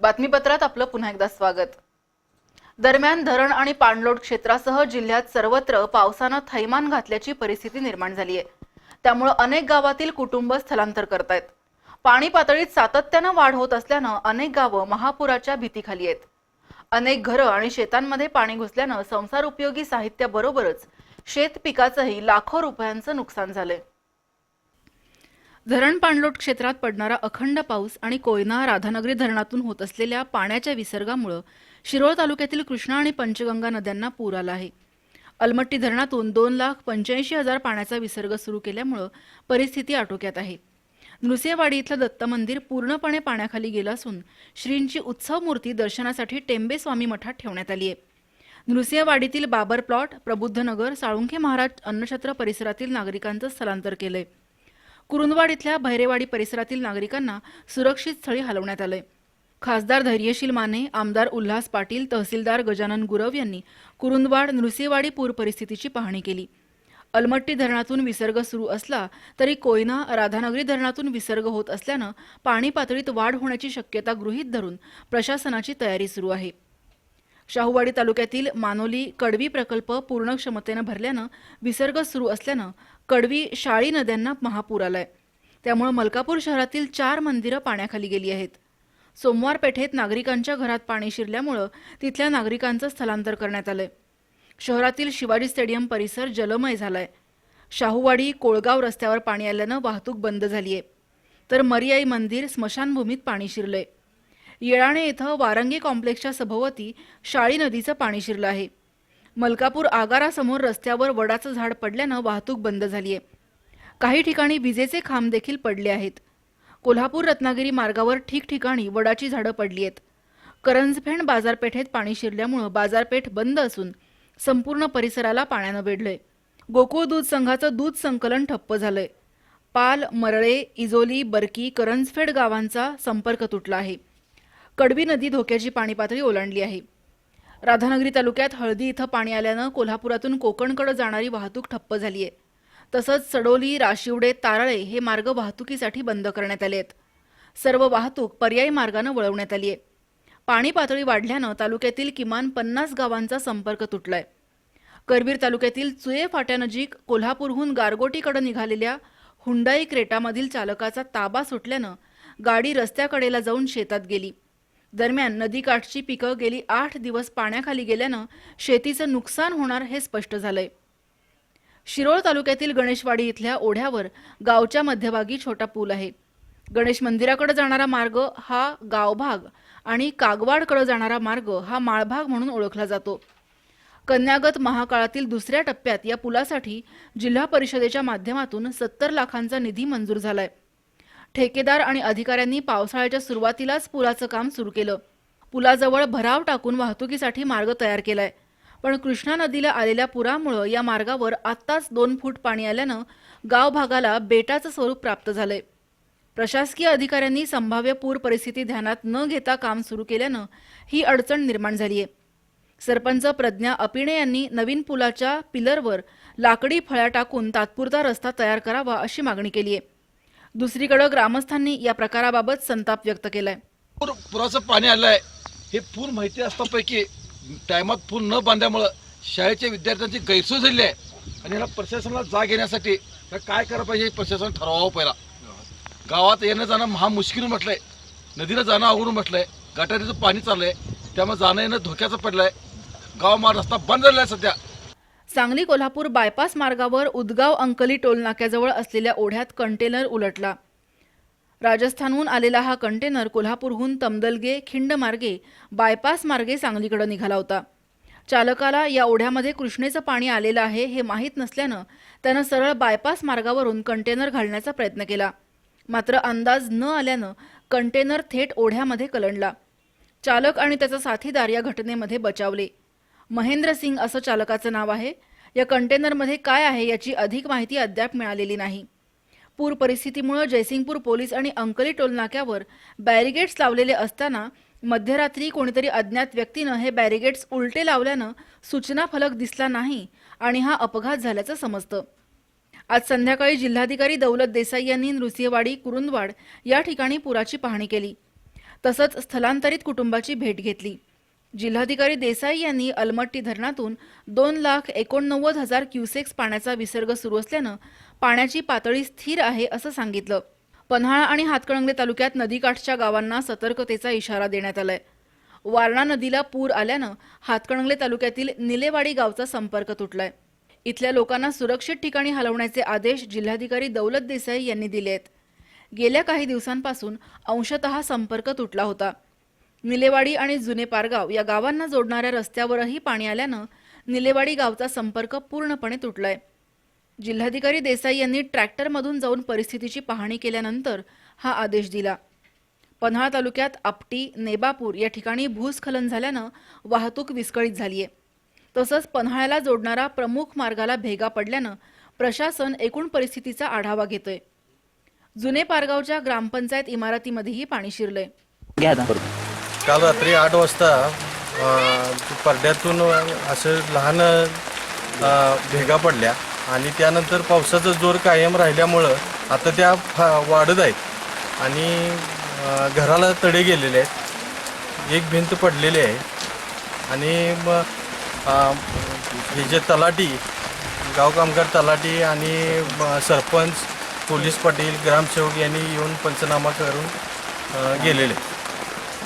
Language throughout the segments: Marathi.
बातमीपत्रात आपलं पुन्हा एकदा स्वागत। दरम्यान धरण आणि पाणलोट क्षेत्रासह जिल्ह्यात सर्वत्र पावसानं थैमान घातल्याची परिस्थिती निर्माण झाली आहे। त्यामुळे अनेक गावातील कुटुंब स्थलांतर करतायत। पाणी पातळीत सातत्यानं वाढ होत असल्यानं अनेक गावं महापुराच्या भीतीखाली आहेत। अनेक घरं आणि शेतांमध्ये पाणी घुसल्यानं संसार उपयोगी साहित्याबरोबरच शेत पिकाचंही लाखो रुपयांचं नुकसान झालंय। धरण पाणलोट क्षेत्रात पडणारा अखंड पाऊस आणि कोयना राधानगरी धरणातून होत असलेल्या पाण्याच्या विसर्गामुळे शिरोळ तालुक्यातील कृष्णा आणि पंचगंगा नद्यांना पूर आला आहे। अलमट्टी धरणातून 2,85,000 पाण्याचा विसर्ग सुरू केल्यामुळे परिस्थिती आटोक्यात आहे। नृसिंहवाडी इथलं दत्त मंदिर पूर्णपणे पाण्याखाली गेलं असून श्रींची उत्सव मूर्ती दर्शनासाठी टेंबे स्वामी मठात ठेवण्यात आली आहे। नृसिंहवाडीतील बाबर प्लॉट, प्रबुद्धनगर, साळुंखे महाराज अन्नछत्र परिसरातील नागरिकांचं स्थलांतर केलंय। कुरुंदवाड इथल्या भैरेवाडी परिसरातील नागरिकांना सुरक्षित स्थळी हलवण्यात आलंय। खासदार धैर्यशील माने, आमदार उल्हास पाटील, तहसीलदार गजानन गुरव यांनी कुरुंदवाड, नृसिंहवाडी पूर परिस्थितीची पाहणी केली। अलमट्टी धरणातून विसर्ग सुरू असला तरी कोयना राधानगरी धरणातून विसर्ग होत असल्यानं पाणी पातळीत वाढ होण्याची शक्यता गृहीत धरून प्रशासनाची तयारी सुरू आहे। शाहूवाडी तालुक्यातील मानोली कडवी प्रकल्प पूर्ण क्षमतेनं भरल्यानं विसर्ग सुरू असल्यानं कडवी शाळी नद्यांना महापूर आलाय। त्यामुळे मलकापूर शहरातील 4 मंदिरं पाण्याखाली गेली आहेत। सोमवार पेठेत नागरिकांच्या घरात पाणी शिरल्यामुळे तिथल्या नागरिकांचं स्थलांतर करण्यात आलंय। शहरातील शिवाजी स्टेडियम परिसर जलमय झालाय। शाहूवाडी कोळगाव रस्त्यावर पाणी आल्यानं वाहतूक बंद झालीय, तर मरियाई मंदिर स्मशानभूमीत पाणी शिरलंय। येळाणे इथं वारंगी कॉम्प्लेक्सच्या सभोवती शाळी नदीचं पाणी शिरलं आहे। मलकापूर आगारासमोर रस्त्यावर वडाचं झाड पडल्यानं वाहतूक बंद झालीय। काही ठिकाणी विजेचे खांब देखील पडले आहेत। कोल्हापूर रत्नागिरी मार्गावर ठिकठिकाणी वडाची झाडं पडली आहेत। करंजफेड बाजारपेठेत पाणी शिरल्यामुळे बाजारपेठ बंद असून संपूर्ण परिसराला पाण्यानं वेढलंय। गोकुळ दूध संघाचं दूध संकलन ठप्प झालंय। पाल, मरळे, इजोली, बरकी, करंजफेड गावांचा संपर्क तुटला आहे। कडवी नदी धोक्याची पाणी पातळी ओलांडली आहे। राधानगरी तालुक्यात हळदी इथं पाणी आल्यानं कोल्हापुरातून कोकणकडे जाणारी वाहतूक ठप्प झाली आहे। तसंच सडोली, राशिवडे, तारळे हे मार्ग वाहतुकीसाठी बंद करण्यात आले आहेत। सर्व वाहतूक पर्यायी मार्गाने वळवण्यात आली आहे। पाणी पातळी वाढल्यानं तालुक्यातील किमान 50 गावांचा संपर्क तुटलाय। करवीर तालुक्यातील चुये फाट्यानजीक कोल्हापूरहून गारगोटीकडे निघालेल्या हुंडाई क्रेटामधील चालकाचा ताबा सुटल्यानं गाडी रस्त्याकडेला जाऊन शेतात गेली। दरम्यान नदीकाठची पिकं गेली 8 दिवस पाण्याखाली गेल्यानं शेतीचं नुकसान होणार हे स्पष्ट झालंय। शिरोळ तालुक्यातील गणेशवाडी इथल्या ओढ्यावर गावच्या मध्यभागी छोटा पूल आहे। गणेश मंदिराकडे जाणारा मार्ग हा गावभाग आणि कागवाडकडे जाणारा मार्ग हा माळभाग म्हणून ओळखला जातो। कन्यागत महाकाळातील दुसऱ्या टप्प्यात या पुलासाठी जिल्हा परिषदेच्या माध्यमातून 70 लाखांचा निधी मंजूर झालाय। ठेकेदार आणि अधिकाऱ्यांनी पावसाळ्याच्या सुरुवातीलाच पुलाचं काम सुरू केलं। पुलाजवळ भराव टाकून वाहतुकीसाठी मार्ग तयार केलाय, पण कृष्णा नदीला आलेल्या पुरामुळे या मार्गावर आत्ताच 2 फूट पाणी आल्यानं गाव भागाला बेटाचं स्वरूप प्राप्त झालंय। प्रशासकीय अधिकाऱ्यांनी संभाव्य पूर परिस्थिती ध्यानात न घेता काम सुरू केल्यानं ही अडचण निर्माण झाली आहे। सरपंच प्रज्ञा अपिणे यांनी नवीन पुलाच्या पिलरवर लाकडी फळ्या टाकून तात्पुरता रस्ता तयार करावा अशी मागणी केली आहे। दुसरीकडे ग्रामस्थांनी या प्रकाराबाबत संताप व्यक्त केलाय। पुराचं पाणी आलंय हे पूर माहिती असतापैकी टायमात पूल न बांधल्यामुळे शाळेच्या विद्यार्थ्यांची गैरसोय झाली आहे आणि याला प्रशासनाला जाग येण्यासाठी काय करायला पाहिजे प्रशासन ठरवावं। पहिला गावात येणं जाणं महामुश्किल म्हटलंय, नदीला जाणं अवघड म्हटलंय, गटारीचं पाणी चाललंय, त्यामुळे जाणं येणं धोक्याचं पडलंय। गाव रस्ता बंद झालाय सध्या। सांगली कोल्हापूर बायपास मार्गावर उदगाव अंकली टोलनाक्याजवळ असलेल्या ओढ्यात कंटेनर उलटला। राजस्थानहून आलेला हा कंटेनर कोल्हापूरहून तमदलगे खिंड मार्गे बायपास मार्गे सांगलीकडे निघाला होता। चालकाला या ओढ्यामध्ये कृष्णेचं पाणी आलेलं आहे हे माहीत नसल्यानं त्यानं सरळ बायपास मार्गावरून कंटेनर घालण्याचा प्रयत्न केला, मात्र अंदाज न आल्यानं कंटेनर थेट ओढ्यामध्ये कलंडला। चालक आणि त्याचा साथीदार या घटनेमध्ये बचावले। महेंद्र सिंग असं चालकाचं नाव आहे। या कंटेनरमध्ये काय आहे याची अधिक माहिती अद्याप मिळालेली नाही। पूर परिस्थितीमुळे जयसिंगपूर पोलीस आणि अंकली टोलनाक्यावर बॅरिगेड्स लावलेले असताना मध्यरात्री कोणीतरी अज्ञात व्यक्तीनं हे बॅरिगेड्स उलटे लावल्यानं सूचना फलक दिसला नाही आणि हा अपघात झाल्याचं समजतं। आज संध्याकाळी जिल्हाधिकारी दौलत देसाई यांनी नृसिंहवाडी, कुरुंदवाड या ठिकाणी पुराची पाहणी केली। तसंच स्थलांतरित कुटुंबाची भेट घेतली। जिल्हाधिकारी देसाई यांनी अलमट्टी धरणातून 2,89,000 क्युसेक्स पाण्याचा विसर्ग सुरू असल्यानं पाण्याची पातळी स्थिर आहे असं सांगितलं। पन्हाळा आणि हातकणंगले तालुक्यात नदीकाठच्या गावांना सतर्कतेचा इशारा देण्यात आलाय। वारणा नदीला पूर आल्यानं हातकणंगले तालुक्यातील निलेवाडी गावचा संपर्क तुटलाय। इथल्या लोकांना सुरक्षित ठिकाणी हलवण्याचे आदेश जिल्हाधिकारी दौलत देसाई यांनी दिले आहेत। गेल्या काही दिवसांपासून अंशतः संपर्क तुटला होता। निलेवाडी आणि जुने पारगाव या गावांना जोडणाऱ्या रस्त्यावरही पाणी आल्यानं निलेवाडी गावचा संपर्क पूर्णपणे तुटलाय। जिल्हाधिकारी देसाई यांनी ट्रॅक्टरमधून जाऊन परिस्थितीची पाहणी केल्यानंतर हा आदेश दिला। पन्हाळा तालुक्यात आपटी, नेबापूर या ठिकाणी भूस्खलन झाल्यानं वाहतूक विस्कळीत झालीय। तसंच पन्हाळ्याला जोडणारा प्रमुख मार्गाला भेगा पडल्यानं प्रशासन एकूण परिस्थितीचा आढावा घेतोय। जुने पारगावच्या ग्रामपंचायत इमारतीमध्येही पाणी शिरलंय। काल रात्री 8 वाजता पडद्यातून असं लहान भेगा पडल्या आणि त्यानंतर पावसाचा जोर कायम राहिल्यामुळं आता त्या वाढत आहेत आणि घराला तडे गेलेले आहेत। एक भिंत पडलेली आहे आणि हे जे तलाठी, गाव कामगार तलाठी आणि सरपंच, पोलीस पाटील, ग्रामसेवक यांनी येऊन पंचनामा करून गेलेले।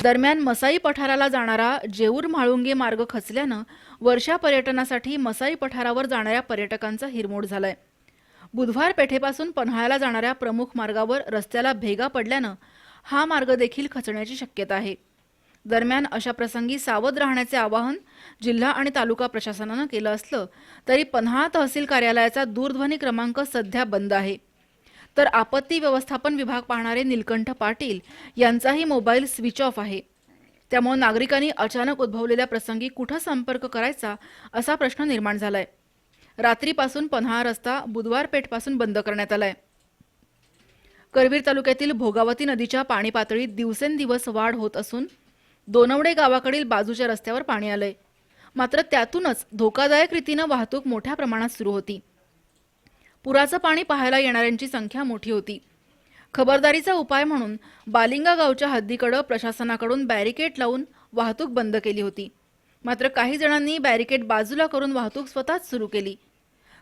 दरम्यान मसाई पठाराला जाणारा जेऊर म्हाळुंगे मार्ग खचल्यानं वर्षा पर्यटनासाठी मसाई पठारावर जाणाऱ्या पर्यटकांचा हिरमोड झालाय। बुधवार पेठेपासून पन्हाळ्याला जाणाऱ्या प्रमुख मार्गावर रस्त्याला भेगा पडल्यानं हा मार्ग देखील खचण्याची शक्यता आहे। दरम्यान अशा प्रसंगी सावध राहण्याचे आवाहन जिल्हा आणि तालुका प्रशासनानं केलं असलं तरी पन्हाळा तहसील कार्यालयाचा दूरध्वनी क्रमांक सध्या बंद आहे। तर आपत्ती व्यवस्थापन विभाग पाहणारे नीलकंठ पाटील यांचाही मोबाईल स्विच ऑफ आहे। त्यामुळे नागरिकांनी अचानक उद्भवलेल्या प्रसंगी कुठं संपर्क करायचा असा प्रश्न निर्माण झालाय। रात्रीपासून पन्हाळा रस्ता बुधवार पेठपासून बंद करण्यात आलाय। करवीर तालुक्यातील भोगावती नदीच्या पाणी पातळीत दिवसेंदिवस वाढ होत असून दोनवडे गावाकडील बाजूच्या रस्त्यावर पाणी आलंय। मात्र त्यातूनच धोकादायक रीतीनं वाहतूक मोठ्या प्रमाणात सुरू होती। पुराचं पाणी पाहायला येणाऱ्यांची संख्या मोठी होती। खबरदारीचा उपाय म्हणून बालिंगा गावच्या हद्दीकडे प्रशासनाकडून बॅरिकेड लावून वाहतूक बंद केली होती। मात्र काही जणांनी बॅरिकेड बाजूला करून वाहतूक स्वतःच सुरू केली।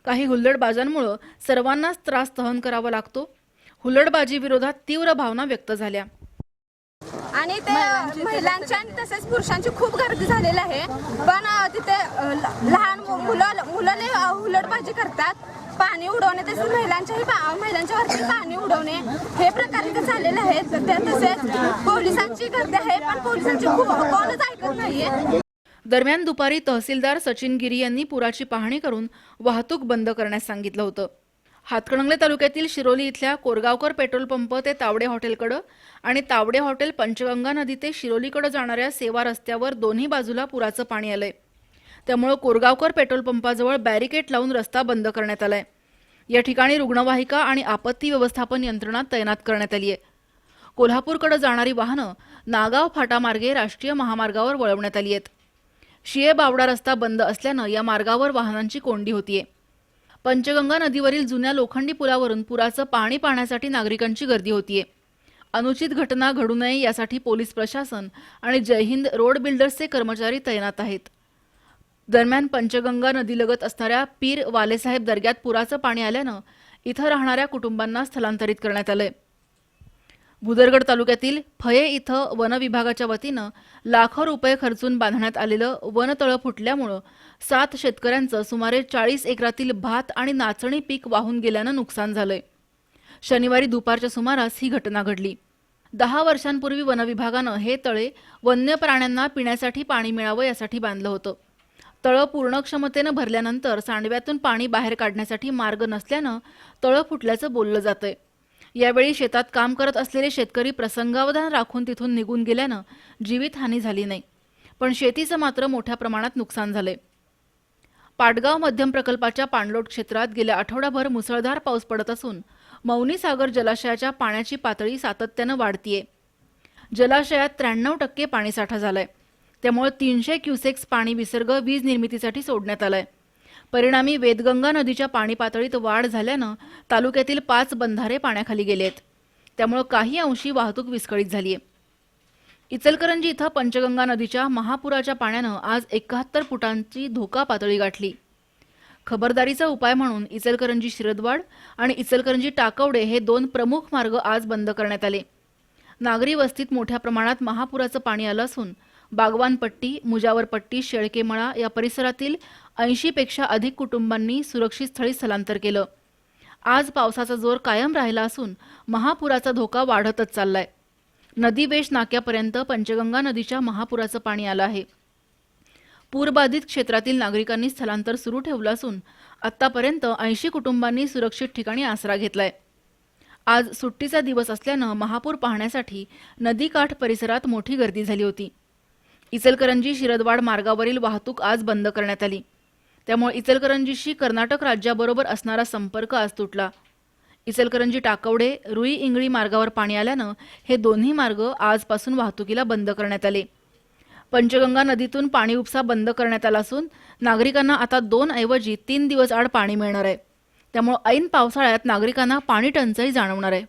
काही हुल्लडबाजांमुळे सर्वांनाच त्रास सहन करावा लागतो। हुल्लडबाजी विरोधात तीव्र भावना व्यक्त झाल्या। आणि ते महिलांच्या आणि तसेच पुरुषांची खूप गर्दी झालेली आहे। पण तिथे लहान मुलं हुल्लडबाजी करतात, पाणी उडवणे, तसेच महिलांच्यावरती पाणी उडवणे हे प्रकार इथे झालेले आहेत। तसेच पोलिसांची गर्दी आहे पण पोलिसांची कोणच ऐकत नाहीये। दरम्यान दुपारी तहसीलदार सचिन गिरी यांनी पुराची पाहणी करून वाहतूक बंद करण्यास सांगितलं होतं। हातकणंगले तालुक्यातील शिरोली इथल्या कोरगावकर पेट्रोल पंप ते तावडे हॉटेलकडे आणि तावडे हॉटेल पंचगंगा नदी ते शिरोलीकडे जाणाऱ्या सेवा रस्त्यावर दोन्ही बाजूला पुराचं पाणी आलंय। त्यामुळे कोरगावकर पेट्रोल पंपाजवळ बॅरिकेड लावून रस्ता बंद करण्यात आलाय। या ठिकाणी रुग्णवाहिका आणि आपत्ती व्यवस्थापन यंत्रणा तैनात करण्यात आली आहे। कोल्हापूरकडे जाणारी वाहनं नागाव फाटामार्गे राष्ट्रीय महामार्गावर वळवण्यात आली आहेत। शिये बावडा रस्ता बंद असल्यानं या मार्गावर वाहनांची कोंडी होतीये। पंचगंगा नदीवरील जुन्या लोखंडी पुलावरून पुराचं पाणी पाहण्यासाठी नागरिकांची गर्दी होतीये। अनुचित घटना घडू नये यासाठी पोलीस प्रशासन आणि जय हिंद रोड बिल्डर्सचे कर्मचारी तैनात आहेत। दरम्यान पंचगंगा नदीलगत असणाऱ्या पीर वालेसाहेब दर्ग्यात पुराचं पाणी आल्यानं इथं राहणाऱ्या कुटुंबांना स्थलांतरित करण्यात आलंय। भुदरगड तालुक्यातील फये इथं वन विभागाच्या वतीनं लाखो रुपये खर्चून बांधण्यात आलेलं वनतळं फुटल्यामुळं 7 शेतकऱ्यांचं सुमारे 40 एकरातील भात आणि नाचणी पीक वाहून गेल्यानं नुकसान झालंय। शनिवारी दुपारच्या सुमारास ही घटना घडली। 10 वर्षांपूर्वी वन विभागानं हे तळे वन्य प्राण्यांना पिण्यासाठी पाणी मिळावं यासाठी बांधलं होतं। तळं पूर्ण क्षमतेनं भरल्यानंतर सांडव्यातून पाणी बाहेर काढण्यासाठी मार्ग नसल्यानं तळं फुटल्याचं बोललं जातंय। यावेळी शेतात काम करत असलेले शेतकरी प्रसंगावधान राखून तिथून निघून गेल्यानं जीवितहानी झाली नाही, पण शेतीचं मात्र मोठ्या प्रमाणात नुकसान झालंय। पाटगाव मध्यम प्रकल्पाच्या पाणलोट क्षेत्रात गेल्या आठवडाभर मुसळधार पाऊस पडत असून मौनी सागर जलाशयाच्या पाण्याची पातळी सातत्यानं वाढतीये। जलाशयात 93% पाणीसाठा झालाय। त्यामुळे 300 क्युसेक्स पाणी विसर्ग वीज निर्मितीसाठी सोडण्यात आलाय। परिणामी वेदगंगा नदीच्या पाणी पातळीत वाढ झाल्यानं तालुक्यातील 5 बंधारे पाण्याखाली गेले आहेत। त्यामुळे काही अंशी वाहतूक विस्कळीत झाली आहे। इचलकरंजी इथं पंचगंगा नदीच्या महापुराच्या पाण्यानं आज 71 फुटांची धोका पातळी गाठली. खबरदारीचा उपाय म्हणून इचलकरंजी शिरदवाड आणि इचलकरंजी टाकवडे हे 2 प्रमुख मार्ग आज बंद करण्यात आले. नागरी वस्तीत मोठ्या प्रमाणात महापुराचं पाणी आलं असून बागवानपट्टी, मुजावरपट्टी, शेळकेमळा या परिसरातील 80 पेक्षा अधिक कुटुंबांनी सुरक्षित स्थळी स्थलांतर केलं. आज पावसाचा जोर कायम राहिला असून महापुराचा धोका वाढतच चाललाय. नदी वेश नाक्यापर्यंत पंचगंगा नदीच्या महापुराचं पाणी आलं आहे. पूरबाधित क्षेत्रातील नागरिकांनी स्थलांतर सुरू ठेवलं असून आतापर्यंत 80 कुटुंबांनी सुरक्षित ठिकाणी आसरा घेतलाय. आज सुट्टीचा दिवस असल्यानं महापूर पाहण्यासाठी नदीकाठ परिसरात मोठी गर्दी झाली होती. इचलकरंजी शिरदवाड मार्गावरील वाहतूक आज बंद करण्यात आली. त्यामुळे इचलकरंजीशी कर्नाटक राज्याबरोबर असणारा संपर्क आज तुटला. इचलकरंजी टाकवडे रुई इंगळी मार्गावर पाणी आल्यानं हे दोन्ही मार्ग आजपासून वाहतुकीला बंद करण्यात आले. पंचगंगा नदीतून पाणी उपसा बंद करण्यात आला असून नागरिकांना आता 2 ऐवजी 3 दिवस आड पाणी मिळणार आहे. त्यामुळे ऐन पावसाळ्यात नागरिकांना पाणी टंचाई जाणवणार आहे.